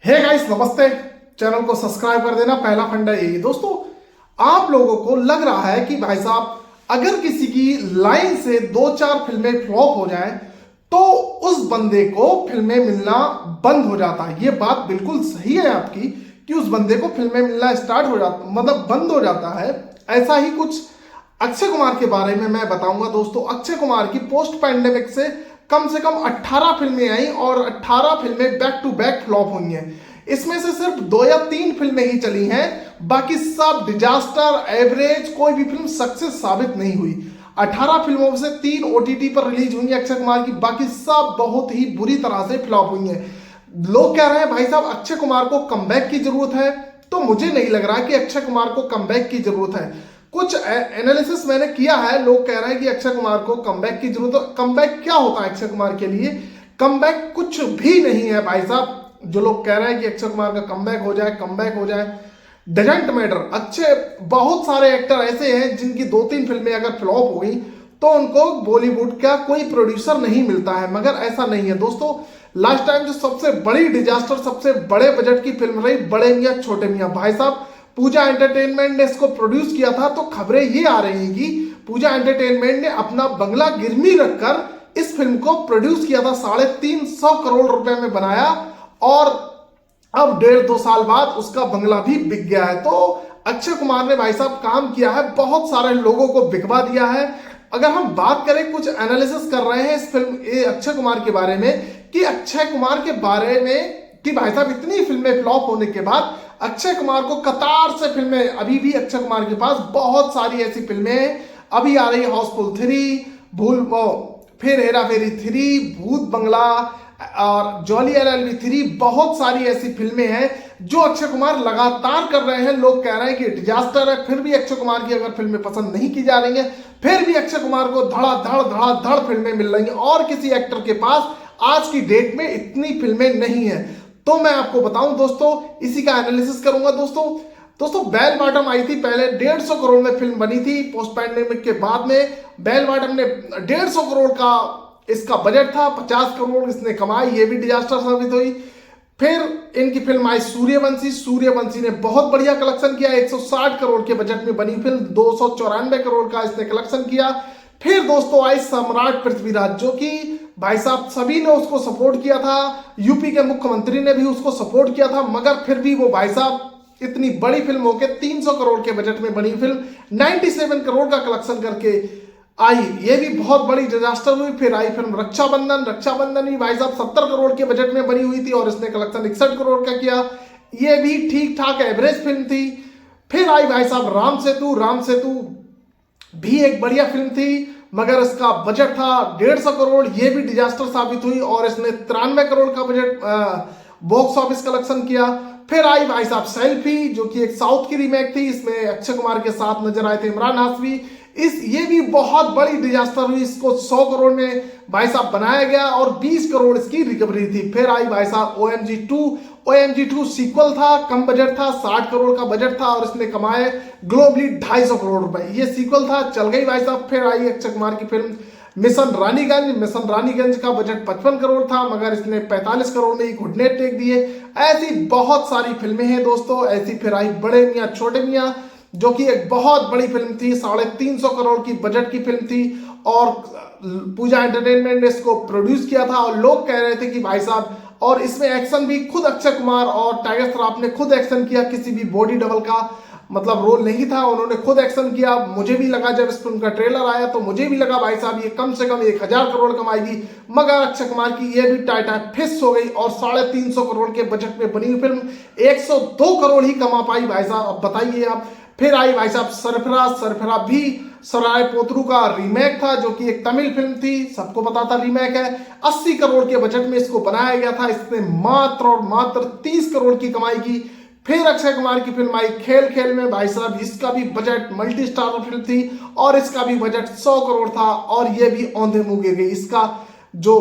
Hey guys नमस्ते। Channel को subscribe कर देना। पहला फंडा यही दोस्तों, आप लोगों को लग रहा है कि भाई साहब अगर किसी की लाइन से दो चार फिल्में फ्लॉप हो जाएं तो उस बंदे को फिल्में मिलना बंद हो जाता है। ये बात बिल्कुल सही है आपकी कि उस बंदे को फिल्में मिलना स्टार्ट हो जाता मतलब बंद हो जाता है। ऐसा ही कुछ अक्षय कुमार के बारे में मैं बताऊंगा दोस्तों। अक्षय कुमार की पोस्ट पैंडेमिक से कम 18 फिल्में आई और 18 फिल्में बैक टू बैक फ्लॉप हुई हैं। इसमें से सिर्फ 2 या 3 फिल्में ही चली हैं, बाकी सब डिजास्टर, एवरेज, कोई भी फिल्म सक्सेस साबित नहीं हुई। 18 फिल्मों में से 3 ओटीटी पर रिलीज हुई है अक्षय कुमार की, बाकी सब बहुत ही बुरी तरह से फ्लॉप हुई हैं। लोग कह रहे हैं भाई साहब अक्षय कुमार को कमबैक की जरूरत है, तो मुझे नहीं लग रहा कि अक्षय कुमार को कमबैक की जरूरत है। कुछ एनालिसिस मैंने किया है, लोग कह रहे हैं कि अक्षय कुमार को कमबैक की जरूरत है। कमबैक क्या होता है अक्षय कुमार के लिए? कमबैक कुछ भी नहीं है भाई साहब। जो लोग कह रहे हैं कि अक्षय कुमार का कमबैक हो जाए, डजेंट मैटर। अच्छे बहुत सारे एक्टर ऐसे हैं जिनकी 2-3 फिल्में अगर फ्लॉप हो गई तो उनको बॉलीवुड का कोई प्रोड्यूसर नहीं मिलता है, मगर ऐसा नहीं है दोस्तों। लास्ट टाइम जो सबसे बड़ी डिजास्टर, सबसे बड़े बजट की फिल्म रही बड़े मियां छोटे मियां, भाई साहब पूजा एंटरटेनमेंट ने इसको प्रोड्यूस किया था। तो खबरें ये आ रही हैं कि पूजा एंटरटेनमेंट ने अपना बंगला गिरवी रखकर इस फिल्म को प्रोड्यूस किया था, 350 करोड़ रुपए में बनाया और अब 1.5-2 साल बाद उसका बंगला भी बिक गया है। तो अक्षय कुमार ने भाई साहब काम किया है, बहुत सारे लोगों को बिकवा दिया है। अगर हम बात करें, कुछ एनालिसिस कर रहे हैं इस फिल्म अक्षय कुमार के बारे में कि अक्षय कुमार के बारे में कि भाई साहब इतनी फिल्में फ्लॉप होने के बाद अक्षय कुमार को कतार से फिल्में, अभी भी अक्षय कुमार के पास बहुत सारी ऐसी फिल्में अभी आ रही है। हाउसफुल 3, फिर हेरा फेरी 3, भूत बंगला और जॉली LLB 3, बहुत सारी ऐसी फिल्में हैं जो अक्षय कुमार लगातार कर रहे हैं। लोग कह रहे हैं कि डिजास्टर है, फिर भी अक्षय कुमार की अगर फिल्में पसंद नहीं की जा रही हैं, फिर भी अक्षय कुमार को धड़ाधड़ फिल्में मिल रही हैं और किसी एक्टर के पास आज की डेट में इतनी फिल्में नहीं है। तो मैं आपको बताऊं दोस्तों, इसी का एनालिसिस करूंगा दोस्तों बेल बॉटम आई थी पहले, 150 करोड़ में फिल्म बनी थी। पोस्ट पैंडेमिक के बाद में बेल बॉटम ने 150 करोड़ का इसका बजट था, 50 करोड़ इसने कमाई, ये भी डिजास्टर साबित हुई। फिर इनकी फिल्म आई सूर्यवंशी ने बहुत बढ़िया कलेक्शन किया, 160 करोड़ के बजट में बनी फिल्म, 294 करोड़ का इसने कलेक्शन किया। फिर दोस्तों आई सम्राट पृथ्वीराज, जो कि भाई साहब सभी ने उसको सपोर्ट किया था, यूपी के मुख्यमंत्री ने भी उसको सपोर्ट किया था, मगर फिर भी वो भाई साहब इतनी बड़ी फिल्म होके 300 करोड़ के बजट में बनी फिल्म 97 करोड़ का कलेक्शन करके आई, ये भी बहुत बड़ी डिजास्टर हुई। फिर आई फिल्म रक्षाबंधन भी भाई साहब 70 करोड़ के बजट में बनी हुई थी और इसने कलेक्शन 61 करोड़ का किया, ये भी ठीक ठाक एवरेज फिल्म थी। फिर आई भाई साहब राम सेतु भी एक बढ़िया फिल्म थी, मगर इसका बजट था 150 करोड़, ये भी डिजास्टर साबित हुई और इसने 93 करोड़ का बजट बॉक्स ऑफिस कलेक्शन किया। फिर आई भाई साहब सेल्फी, जो कि एक साउथ की रीमेक थी, इसमें अक्षय कुमार के साथ नजर आए थे इमरान हाशमी। ये भी बहुत बड़ी डिजास्टर हुई, इसको 100 करोड़ में भाई साहब बनाया गया और 20 करोड़ इसकी रिकवरी थी। फिर आई भाई साहब OMG 2 सीक्वल था, कम बजट था, 60 करोड़ का बजट था और इसने कमाए ग्लोबली 250 करोड़ रुपए। ये सीक्वल था, चल गई भाई साहब। फिर आई अक्षय कुमार की फिल्म मिशन रानीगंज का बजट 55 करोड़ था, मगर इसने 45 करोड़ में ही घुटने टेक दिए। ऐसी बहुत सारी फिल्में हैं दोस्तों। ऐसी फिर आई बड़े मियां छोटे मियां, जो कि एक बहुत बड़ी फिल्म थी, 350 करोड़ की बजट की फिल्म थी और पूजा एंटरटेनमेंट ने इसको प्रोड्यूस किया था। और लोग कह रहे थे कि भाई साहब, और इसमें एक्शन भी खुद अक्षय कुमार और टाइगर श्रॉफ ने खुद एक्शन किया, किसी भी बॉडी डबल का मतलब रोल नहीं था, उन्होंने खुद एक्शन किया। मुझे भी लगा, जब इस फिल्म का ट्रेलर आया तो मुझे भी लगा भाई साहब ये कम से कम 1000 करोड़ कमाएगी, मगर अक्षय कुमार की ये भी टाटा फिस हो गई और 350 करोड़ के बजट में बनी हुई फिल्म 102 करोड़ ही कमा पाई भाई साहब। अब बताइए आप। फिर आई भाई साहब सरफरा भी सराय पोतरू का रीमेक था, जो कि एक तमिल फिल्म थी, सबको पता था रीमेक है। 80 करोड़ के बजट में इसको बनाया गया था, इसने मात्र 30 करोड़ की कमाई की। फिर अक्षय कुमार की फिल्म आई खेल में, भाई साहब इसका भी बजट मल्टी स्टार फिल्म थी और इसका भी बजट 100 करोड़ था और ये भी औंधे मुंह गिर गई। इसका जो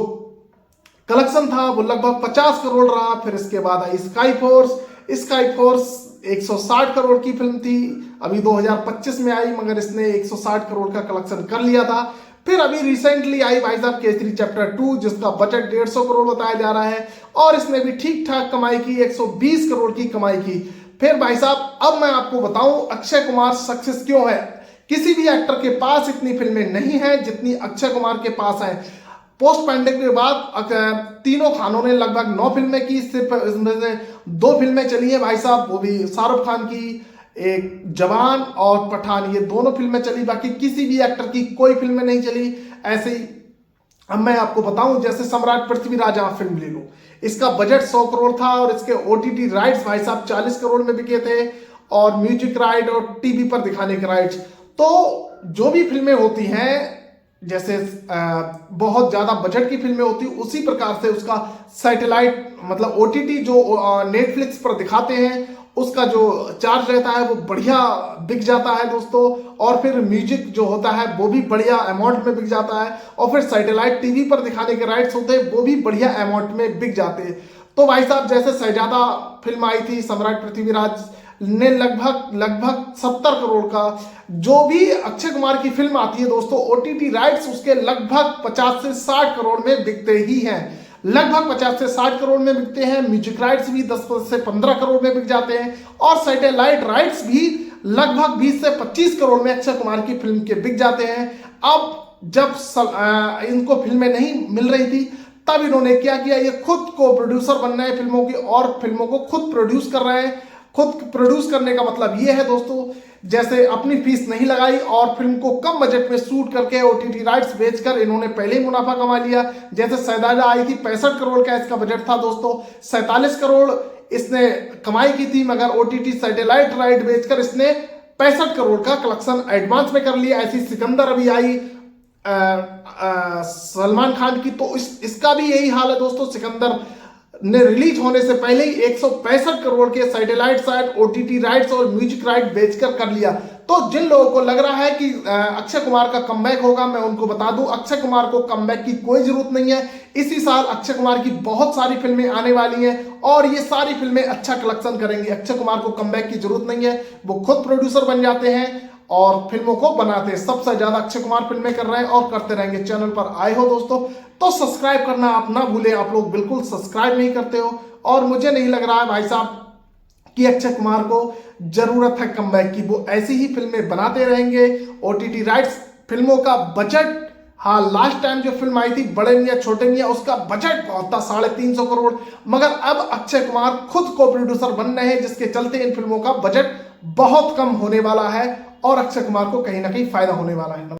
कलेक्शन था वो लगभग 50 करोड़ रहा। फिर इसके बाद आई स्काई फोर्स 160 करोड़ की फिल्म थी, अभी 2025 में आई, मगर इसने 160 करोड़ का कलेक्शन कर लिया था। फिर अभी रिसेंटली आई भाई साहब केसरी चैप्टर 2 जिसका बजट 150 करोड़ बताया जा रहा है और इसने भी ठीक ठाक कमाई की, 120 करोड़ की कमाई की। फिर भाई साहब अब मैं आपको बताऊं अक्षय कुमार सक्सेस क्यों है। किसी भी एक्टर के पास इतनी फिल्में नहीं है जितनी अक्षय कुमार के पास है। पोस्ट पैंडेमिक के बाद तीनों खानों ने लगभग 9 फिल्में की, सिर्फ इसमें से 2 फिल्में चली हैं भाई साहब, वो भी शाहरुख खान की, एक जवान और पठान, ये दोनों फिल्में चली, बाकी किसी भी एक्टर की कोई फिल्में नहीं चली। ऐसे ही अब मैं आपको बताऊं जैसे सम्राट पृथ्वीराज आप फिल्म ले लो, इसका बजट 100 करोड़ था और इसके ओटीटी राइट्स भाई साहब 40 करोड़ में बिके थे और म्यूजिक राइट और टीवी पर दिखाने के राइट्स। तो जो भी फिल्में होती हैं जैसे बहुत ज्यादा बजट की फिल्में होती है उसी प्रकार से उसका सैटेलाइट मतलब ओटीटी जो नेटफ्लिक्स पर दिखाते हैं उसका जो चार्ज रहता है वो बढ़िया बिक जाता है दोस्तों। और फिर म्यूजिक जो होता है वो भी बढ़िया अमाउंट में बिक जाता है और फिर सैटेलाइट टीवी पर दिखाने के राइट्स होते हैं वो भी बढ़िया अमाउंट में बिक जाते हैं। तो भाई साहब जैसे शहजादा फिल्म आई थी सम्राट पृथ्वीराज ने लगभग 70 करोड़ का, जो भी अक्षय कुमार की फिल्म आती है दोस्तों ओटीटी राइट्स उसके लगभग 50 से 60 करोड़ में बिकते ही हैं, लगभग 50 से 60 करोड़ में बिकते हैं। म्यूजिक राइट्स भी 10 से 15 करोड़ में बिक जाते हैं और सैटेलाइट राइट्स भी लगभग 20 से 25 करोड़ में अक्षय कुमार की फिल्म के बिक जाते हैं। अब जब इनको फिल्में नहीं मिल रही थी तब इन्होंने क्या किया, ये खुद को प्रोड्यूसर बन रहे हैं फिल्मों की और फिल्मों को खुद प्रोड्यूस कर रहे हैं। खुद प्रोड्यूस करने का मतलब ये है दोस्तों जैसे अपनी फीस नहीं लगाई और फिल्म को कम बजट में शूट करके ओटीटी राइट्स बेचकर इन्होंने पहले ही मुनाफा कमा लिया। जैसे शहजादा आई थी 65 करोड़ का इसका बजट था दोस्तों, 47 करोड़ इसने कमाई की थी, मगर ओटीटी सैटेलाइट राइट बेचकर इसने 65 करोड़ का कलेक्शन एडवांस में कर लिया। ऐसी सिकंदर अभी आई सलमान खान की, तो इसका भी यही हाल है दोस्तों। सिकंदर ने रिलीज होने से पहले ही 165 करोड़ के सैटेलाइट साइट ओटीटी राइट्स और म्यूजिक राइट बेचकर कर लिया। तो जिन लोगों को लग रहा है कि अक्षय कुमार का कमबैक होगा, मैं उनको बता दूं अक्षय कुमार को कमबैक की कोई जरूरत नहीं है। इसी साल अक्षय कुमार की बहुत सारी फिल्में आने वाली हैं और ये सारी फिल्में अच्छा कलेक्शन करेंगी। अक्षय कुमार को कमबैक की जरूरत नहीं है, वो खुद प्रोड्यूसर बन जाते हैं और फिल्मों को बनाते हैं। सबसे ज्यादा अक्षय कुमार फिल्में कर रहे हैं और करते रहेंगे। चैनल पर आए हो दोस्तों तो सब्सक्राइब करना आप ना भूलें, आप लोग बिल्कुल सब्सक्राइब नहीं करते हो और मुझे नहीं लग रहा है भाई साहब कि अक्षय कुमार को जरूरत है कमबैक की। वो ऐसी ही फिल्में बनाते रहेंगे। ओटीटी राइट्स फिल्मों का बजट, हाँ लास्ट टाइम जो फिल्म आई थी बड़े मियां छोटे मियां उसका बजट बहुत था 350 करोड़, मगर अब अक्षय कुमार खुद को प्रोड्यूसर बन रहे हैं जिसके चलते इन फिल्मों का बजट बहुत कम होने वाला है और अक्षय कुमार को कहीं ना कहीं फायदा होने वाला है।